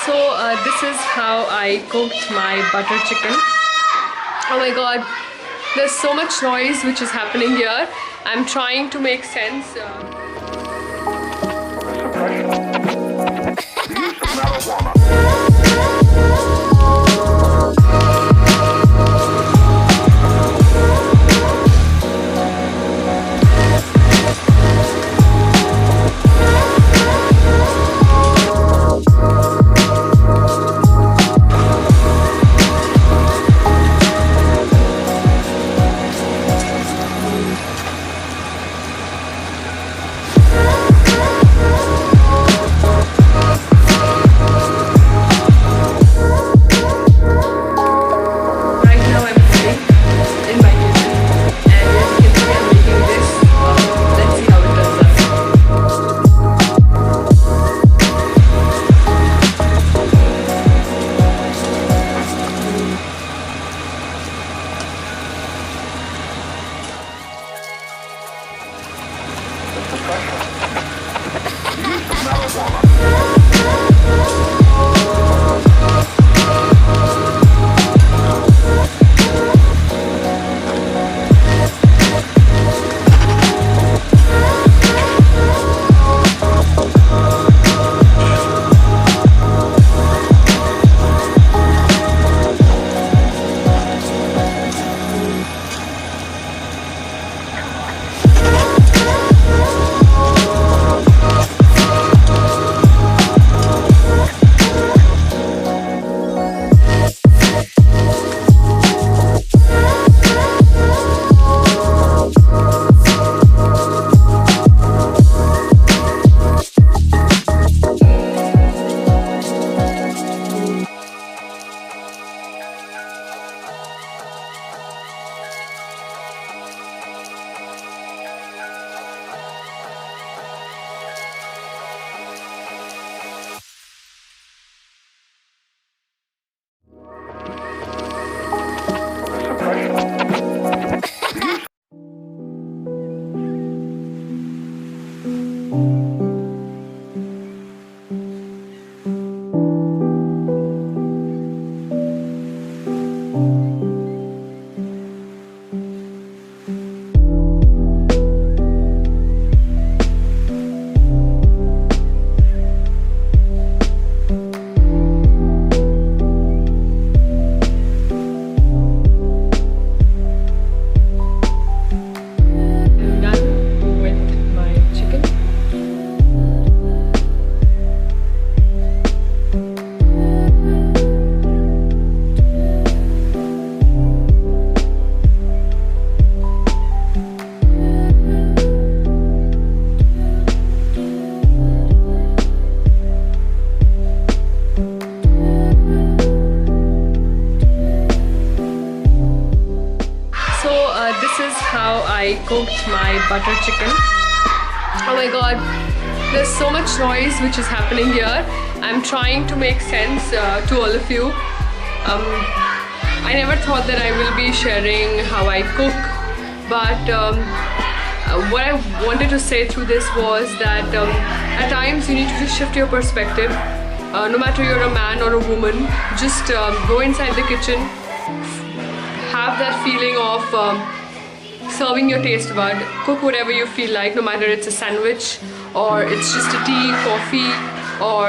This is how I cooked my butter chicken. Oh my god, there's so much noise which is happening here. I'm trying to make sense. This is how I cooked my butter chicken. Oh my god, there's so much noise which is happening here. I'm trying to make sense to all of you. I never thought that I will be sharing how I cook, but what I wanted to say through this was that at times you need to just shift your perspective. No matter you're a man or a woman, just go inside the kitchen, have that feeling of serving your taste bud, cook whatever you feel like, no matter it's a sandwich or it's just a tea, coffee, or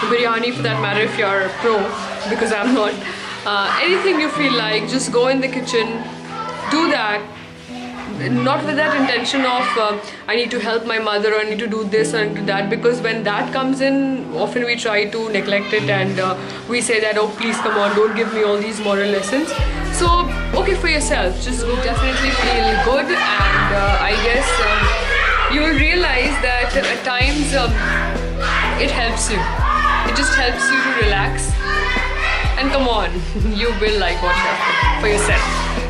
biryani for that matter if you're a pro, because I'm not. Anything you feel like, just go in the kitchen, do that. Not with that intention of I need to help my mother or I need to do this or do that, because when that comes in, often we try to neglect it and we say that, oh please come on, don't give me all these moral lessons. So okay, for yourself, just definitely feel good, and I guess you will realize that at times it helps you. It just helps you to relax, and come on, you will like what you have for yourself.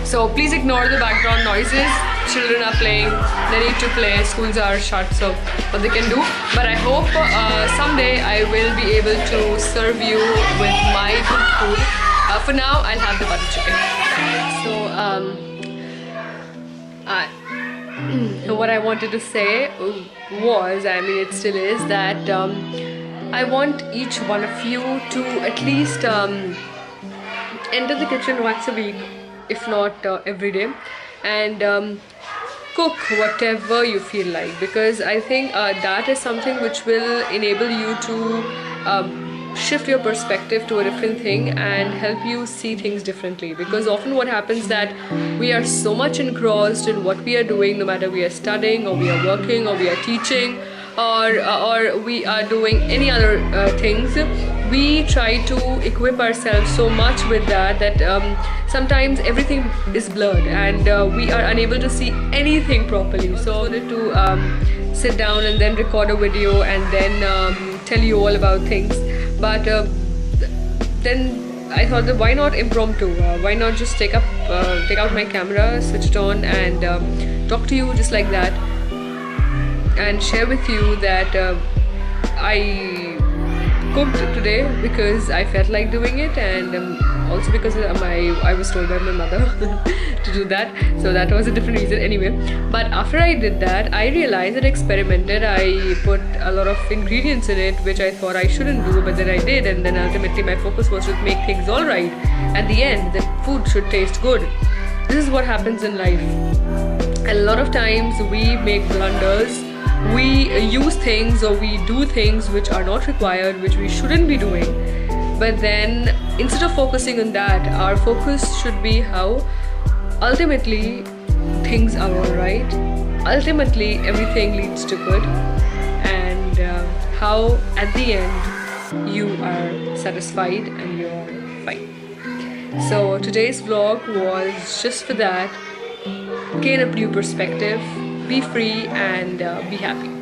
So please ignore the background noises. Children are playing, they need to play, schools are shut, so what they can do. But I hope someday I will be able to serve you with my good food. For now, I'll have the butter chicken. So what I wanted to say was, I mean it still is, that I want each one of you to at least enter the kitchen once a week, if not every day, and cook whatever you feel like, because I think that is something which will enable you to shift your perspective to a different thing and help you see things differently. Because often what happens that we are so much engrossed in what we are doing, no matter we are studying or we are working or we are teaching, or we are doing any other things, we try to equip ourselves so much with that sometimes everything is blurred and we are unable to see anything properly. So I wanted to sit down and then record a video and then tell you all about things, but then I thought that why not impromptu, why not just take out my camera, switch it on, and talk to you just like that, and share with you that I cooked today because I felt like doing it, and also because I was told by my mother to do that, so that was a different reason anyway. But after I did that, I realized and experimented. I put a lot of ingredients in it which I thought I shouldn't do, but then I did, and then ultimately my focus was to make things alright. At the end, the food should taste good. This is what happens in life. A lot of times we make blunders. We use things or we do things which are not required, which we shouldn't be doing. But then instead of focusing on that, our focus should be how ultimately things are alright. Ultimately everything leads to good, and how at the end you are satisfied and you are fine. So today's vlog was just for that. Gain a new perspective, be free, and be happy.